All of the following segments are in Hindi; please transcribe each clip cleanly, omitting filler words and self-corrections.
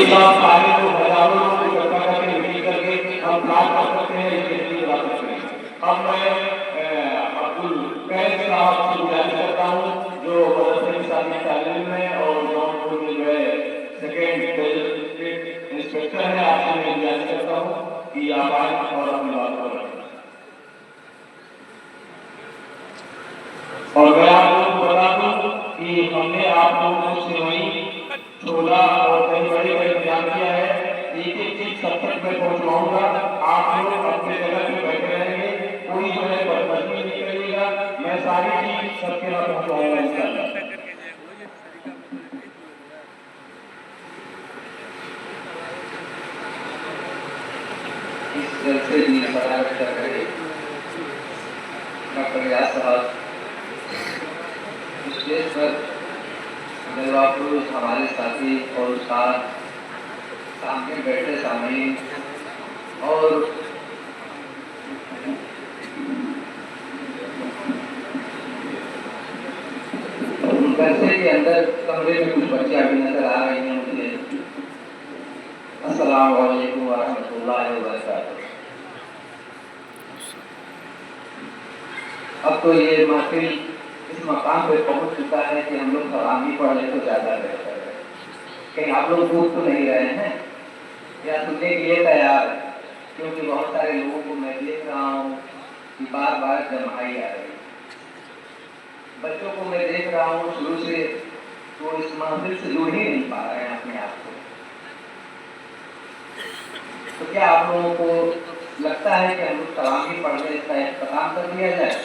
एक साथ सारे लोग हजारों लोग इकट्ठा करके मीटिंग करके हम प्लान कर सकते हैं, ये खेती बता सकते हैं। अब मैं अब्दुल कैद साहब से गुजारिश करता हूँ जो मदरसे की साथी तालीम में और जौनपुर में जो है सेकेंड इंस्पेक्टर है, आपसे मैं गुजारिश करता हूँ कि आप आए और अपनी बात को रखें। और मैं आप लोगों को बता दूं कि हमने आप लोगों को सेवई, छोला और कई बड़े का इंतजाम किया है। एक एक चीज सब तक मैं पहुंचवाऊंगा। आप लोग अपने जगह पे बैठे रहेंगे, कोई जो है बदतमीजी नहीं करिएगा। मैं सारी चीज सबके यहाँ पहुंचवाऊंगा इंशाल्लाह। इस जलसे की सदारत कर रहे डॉक्टर याद साहब स्टेज पर जलवापुरुष हमारे साथी और उस्ताद सामने बैठे सामने और जलसे के अंदर कमरे में कुछ बच्चियां भी नजर आ रही हैं मुझे। अस्सलाम वालेकुम व रहमतुल्लाहि व बरकातुहू। अब तो ये महफिल इस मकाम पे पहुंच चुका है कि हम लोग सलामी पढ़ ले तो ज्यादा बेहतर है। कहीं आप लोग भूख तो नहीं रहे हैं या सुनने के लिए तैयार है? क्योंकि बहुत सारे लोगों को मैं देख रहा हूँ कि बार बार जमाई आ रही है। बच्चों को मैं देख रहा हूँ शुरू से वो इस महफिल से जुड़ ही नहीं पा रहे हैं अपने आप को। तो क्या आप लोगों को लगता है कि हम लोग सलामी पढ़ने इसका इख्तिताम कर दिया जाए?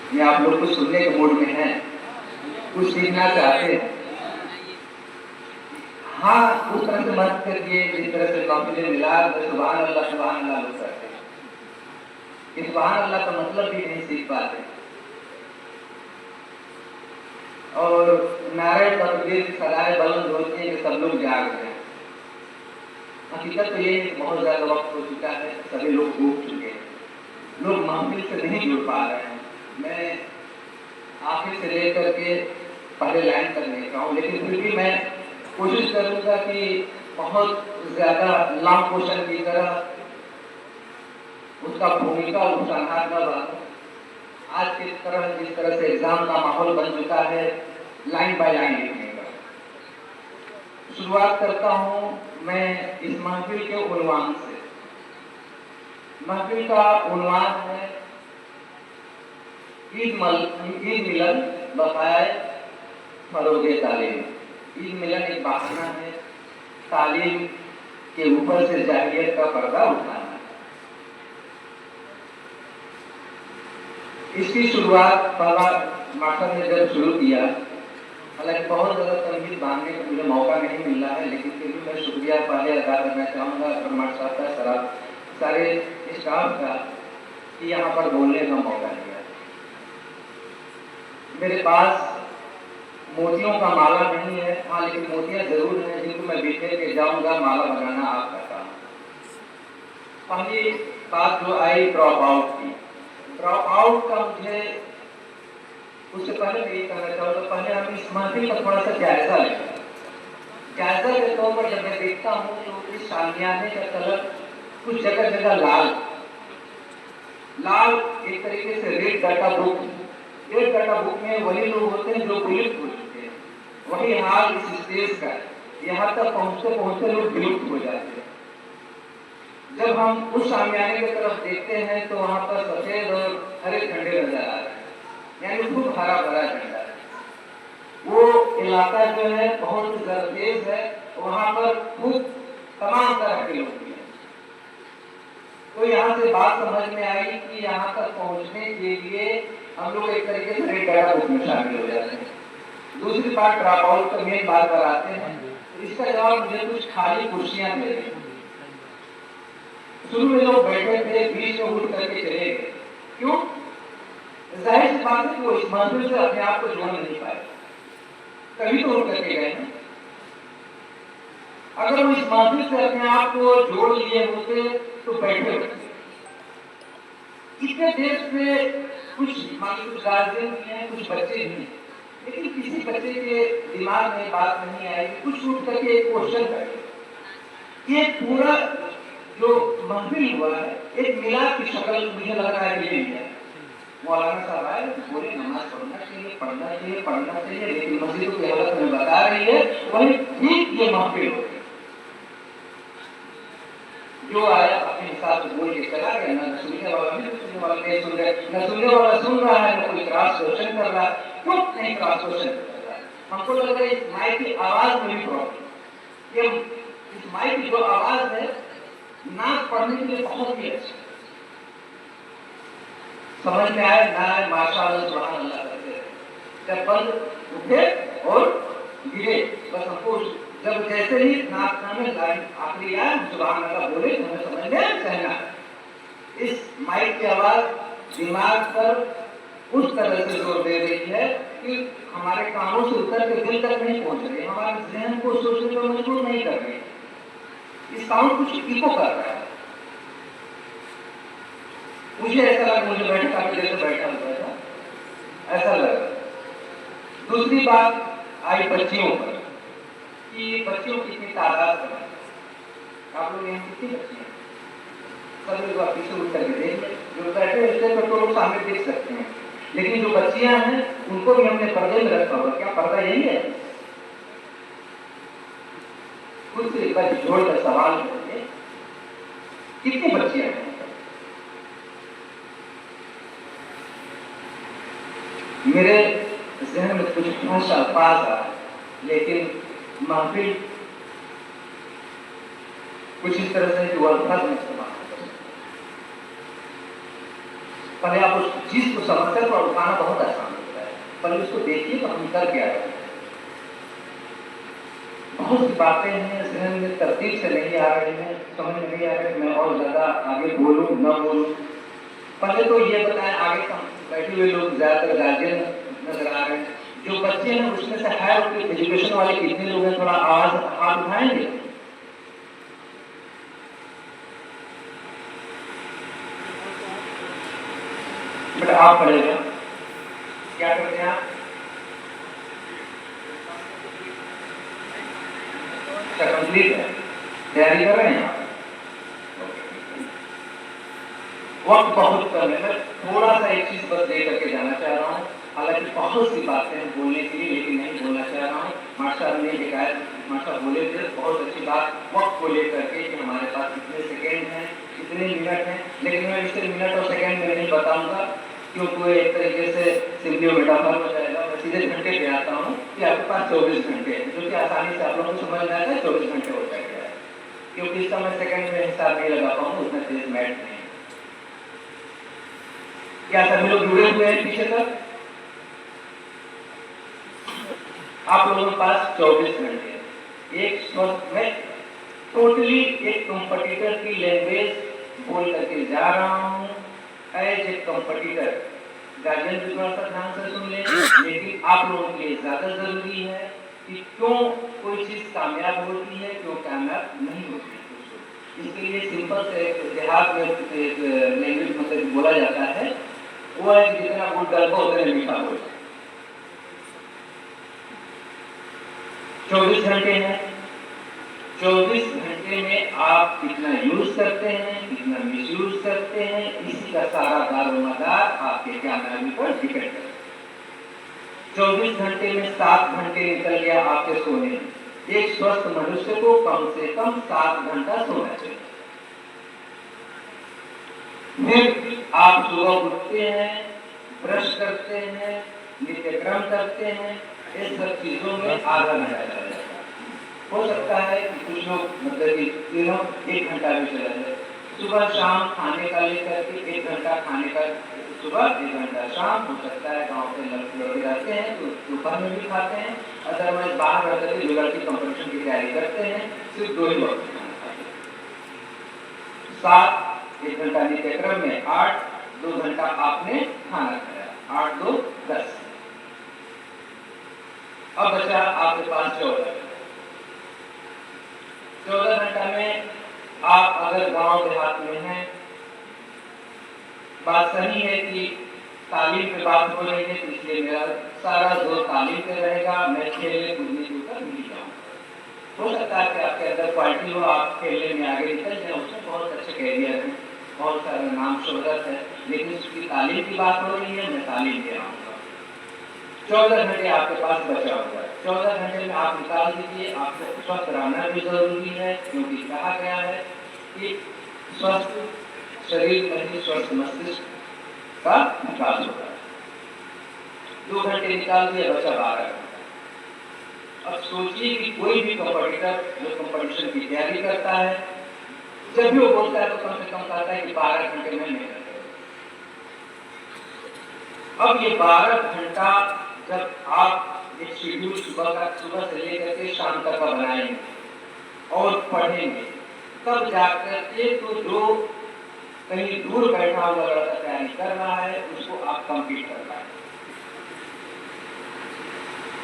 ये आप लोग कुछ सुनने के मूड में हैं, कुछ सीखना चाहते हैं? हाँ, उस तरह से मत करिए जिस तरह से कॉम्पिटेंट मिलाद सुभान अल्लाह लोग करते हैं। इस सुभान अल्लाह का मतलब भी नहीं सीख पाते और नारे तकबीर की सदाएं बुलंद होती है कि सब लोग जाग रहे हैं। हकीकत तो ये बहुत ज्यादा वक्त हो चुका है, सभी लोग डूब चुके हैं, लोग महफिल से नहीं जुड़ पा रहे हैं। मैं आखिर से लेकर के पहले लाइन तक नहीं रहा हूँ, लेकिन फिर भी मैं कोशिश करूंगा कि बहुत ज्यादा लॉन्ग क्वेश्चन की तरह उसका भूमिका उठाना न बने। आज की तरह जिस तरह से एग्जाम का माहौल बन चुका है, लाइन बाय लाइन लिखने का शुरुआत करता हूं मैं इस महफिल के उन्वान से। महफिल का उन्वान है ईद मिलन बकाए फरोगे तालीम। ईद मिलन एक बहाना है तालीम के ऊपर से जाहिलियत का पर्दा उठाना। इसकी शुरुआत बाबा मास्टर ने जब शुरू किया, हालांकि बहुत ज्यादा तनकीद बांधने का मुझे मौका नहीं मिल रहा है, लेकिन फिर भी मैं शुक्रिया पहले अदा करना चाहूँगा मास्टर साहब का, सारे स्टाफ का कि यहाँ पर बोलने का मौका दिया। मेरे पास मोतियों का माला नहीं है, हाँ लेकिन मोतियाँ जरूर हैं जिनको मैं बिखेर के जाऊँगा। माला बनाना आपका काम। पहली बात जो आई ड्रॉप आउट की, ड्रॉप आउट का मुझे उससे पहले मैं ये कहना चाहूँगा, पहले हम इस महफिल का थोड़ा सा जायजा लें। जायजा के तौर पर जब मैं देखता हूँ तो इस शामियाने का कलर कुछ जगह जगह लाल एक तरीके से red data book. Red data book में वही लोग होते हैं जो विलुप्त हो चुके हैं। वही हाल इस स्टेज का, यहाँ तक पहुँचते पहुँचते लोग विलुप्त हो जाते हैं। जब हम उस शामियाने की तरफ देखते हैं तो वहाँ पर सफेद और हरे झंडे नजर आ रहे हैं, यानी खूब हरा भरा झंडा है। वो इलाका जो है बहुत जरखेज है, वहाँ पर खूब तमाम तरह के लोग हैं। तो यहाँ से बात समझ में आई कि यहाँ तक पहुँचने के लिए हम लोग एक तरीके से रेड डाटा बुक में शामिल हो जाते हैं। दूसरी बात ड्रॉप आउट का मेन बात पर आते हैं, तो इसका जवाब मुझे कुछ खाली कुर्सियां दे रही। शुरू में लोग बैठे थे, बीच में उठ करके चले गए। क्यों? जाहिर सी बात है कि वो इस महफिल से अपने आप को जोड़ नहीं पाए, कभी तो उठ करके गए हैं। अगर वो इस महफिल से अपने आप को जोड़ लिए होते तो बैठे होते। इतने देश में कुछ गार्जियन भी हैं, कुछ बच्चे भी हैं, लेकिन किसी बच्चे के दिमाग में बात नहीं आएगी, कुछ उठ करके एक क्वेश्चन करें। ये पूरा जो महफिल हुआ है एक मिलाद की शक्ल मुझे लग रहा है ये है। मौलाना साहब आए बोले नमाज पढ़ना चाहिए, लेकिन मस्जिदों की हालत में बता रही है वही ठीक ये महफिल हो गई। जो आया अपने हिसाब से बोल के चला गया, ना सुनने वाला नहीं सुन रहा, न सुनने वाला सुन रहा है, न कोई क्रॉस क्वेश्चन कर रहा है। क्यों नहीं क्रॉस क्वेश्चन कर रहा है? हमको लग रहा है इस माइक की आवाज में भी प्रॉब्लम। ये इस माइक की जो आवाज है नाक पढ़ने के लिए बहुत ही अच्छी, समझ में आए ना आए माशाअल्लाह सुभान अल्लाह करते हैं। जब बंद उठे और गिरे, बस हमको जब जैसे ही नाक में लाइन आखिरी आए सुभान अल्लाह बोले हमें समझ में सहना। इस माइक की आवाज दिमाग पर उस तरह से जोर दे रही है कि हमारे कानों से उतर के दिल तक नहीं पहुंच रही, हमारे जहन को सोचने पर मजबूर नहीं कर रही। इस साउंड कुछ इको कर रहा है। मुझे ऐसा लगा, मुझे बैठे काफी देर से बैठा हुआ था, ऐसा लगा। दूसरी बात आई बच्चियों पर कि बच्चियों की कितनी तादाद है। आप लोग यहाँ कितनी बच्चियां हैं? सब लोग पीछे उठ करके देखिए, जो बैठे उससे तो लोग सामने देख सकते हैं, लेकिन जो बच्चियां हैं उनको भी हमने पर्दे में रखा होगा। क्या पर्दा यही है? खुद से एक बार जोड़कर सवाल करिए, कितनी बच्चियां हैं? मेरे जहन में कुछ भाषा अल्फाज आ, लेकिन महफिल कुछ इस तरह से कि वो अल्फाज में इस्तेमाल होता है। पहले आप उस चीज को समझते हैं तो उठाना बहुत आसान होता है, पहले उसको देखिए तो हम कर क्या रहे हैं। बहुत सी बातें हैं जहन में तरतीब से नहीं आ रही हैं, समझ में नहीं आ रहा है मैं और ज्यादा आगे बोलूं न बोलूं। पहले तो ये बताएं, आगे बैठे हुए लोग ज्यादातर गार्जियन नजर आ रहे हैं, जो बच्चे हैं उसमें से हायर एजुकेशन वाले कितने लोग हैं? थोड़ा आवाज हाथ उठाएंगे। बेटा आप पढ़ेगा क्या करते हैं आप? कंप्लीट है, तैयारी कर रहे हैं आप? वक्त बहुत कम है, मैं थोड़ा सा एक चीज बस दे करके जाना चाह रहा हूँ। हालांकि बहुत सी बातें हैं बोलने के लिए, लेकिन नहीं बोलना चाह रहा हूँ। मास्टर ने हिकायत मास्टर बोले थे बहुत अच्छी बात वक्त को लेकर के कि हमारे पास कितने सेकेंड हैं, कितने मिनट हैं, लेकिन मैं इसे मिनट और सेकेंड में नहीं बताऊंगा क्योंकि एक तरीके से सिंपली मेटाफर हो जाएगा। मैं सीधे घंटे पे आता हूँ कि आपके पास 24 घंटे हैं, जो कि आसानी से आप लोगों को समझ में आता है 24 घंटे हो जाएगा, क्योंकि इस समय सेकेंड में हिसाब नहीं लगा पाऊंगा, उतना तेज मैट नहीं। क्या सभी लोग जुड़े हुए हैं पीछे तक? आप लोगों के पास 24 घंटे। एक स्वस्थ में टोटली एक कंपटीटर की लैंग्वेज बोल करके जा रहा हूँ एज ए कंपटीटर। गार्जियन भी थोड़ा सा ध्यान से सुन लें, लेकिन आप लोगों के लिए ज्यादा जरूरी है कि क्यों कोई चीज कामयाब होती है, क्यों कामयाब नहीं होती है। इसके लिए सिंपल से देहात में एक लैंग्वेज मतलब बोला जाता है, वो है कि जितना गुड़ डालता उतना मीठा होता है। 24 घंटे हैं, 24 घंटे में आप कितना यूज करते हैं, कितना मिसयूज करते हैं, इसी का सारा दारोमदार आपके कामयाबी पर डिपेंड करता है। 24 घंटे में 7 घंटे निकल गया आपके सोने में। एक स्वस्थ मनुष्य को कम से कम 7 घंटा सोना चाहिए। फिर आप सुबह उठते हैं, ब्रश करते हैं, नित्यक्रम करते हैं, इस सब चीजों में आधा घंटा चला जाता है। हो सकता है कि कुछ लोग मतलब कि दिनों 1 घंटा भी चला जाए। सुबह शाम खाने का लेकर के 1 घंटा खाने का, सुबह 1 घंटा शाम। हो सकता है गाँव के लड़के रहते हैं तो दोपहर में भी खाते हैं, अदरवाइज बाहर रहते थे जो लड़की कंपटीशन की तैयारी करते हैं सिर्फ 2 ही वक्त खाना खाते हैं। 7 1 घंटा नित्यक्रम में 8 2 घंटा आपने खाना खाया, 8 2 10। अब बचा आपके पास 14 घंटा में आप अगर गांव देहात में हैं, बात सही है कि तालीम पे बात हो रही है, इसलिए मेरा सारा जोर तालीम पे रहेगा। मैं खेलने कूदने हो सकता है कि आपके अंदर क्वालिटी हो, आप खेलने में आगे निकल जाए, उसमें बहुत अच्छे कैरियर है, बहुत सारा नाम शोहरत है, लेकिन उसकी तालीम की बात हो रही है, मैं तालीम दे रहा हूँ। 14 घंटे आपके पास बचा हुआ है, 14 घंटे में आप निकाल दीजिए। आपको स्वस्थ रहना भी जरूरी है, क्योंकि कहा गया है कि स्वस्थ शरीर में ही स्वस्थ मस्तिष्क का विकास होता है। 2 घंटे निकाल दिए, बचा 12 घंटे। अब सोचिए कि कोई भी कॉम्पिटिटर जो कॉम्पिटिशन की तैयारी करता है, जब भी वो बोलता है तो कम से कम कहता है कि 12 घंटे में मेहनत करो। अब ये 12 घंटा जब आप एक शेड्यूल सुबह से लेकर के शाम तक का बनाएंगे और पढ़ेंगे, तब जाकर के तो जो कहीं दूर बैठा हुआ लड़का तैयारी कर रहा है, उसको आप कंप्लीट कर पाएंगे।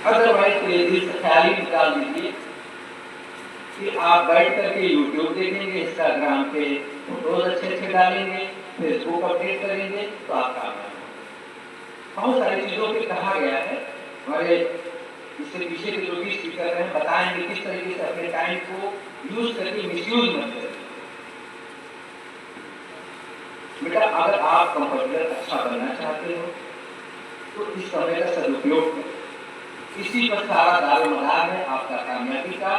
अदरवाइज तो ये दिल से ख्याल ही निकाल दीजिए कि आप बैठ करके यूट्यूब देखेंगे, इंस्टाग्राम पे फोटोज अच्छे डालेंगे, फेसबुक अपडेट करेंगे, तो आप कामयाब। बहुत सारी चीजों पे कहा गया है, हमारे इससे पीछे के जो भी स्पीकर हैं बताएंगे किस तरीके से अपने टाइम को यूज करके मिसयूज मत करें। बेटा, अगर आप कंप्यूटर अच्छा बनना चाहते हो तो इस समय का सदुपयोग करें। इसी पर सारा दारोमदार है आपका कामयाबी का।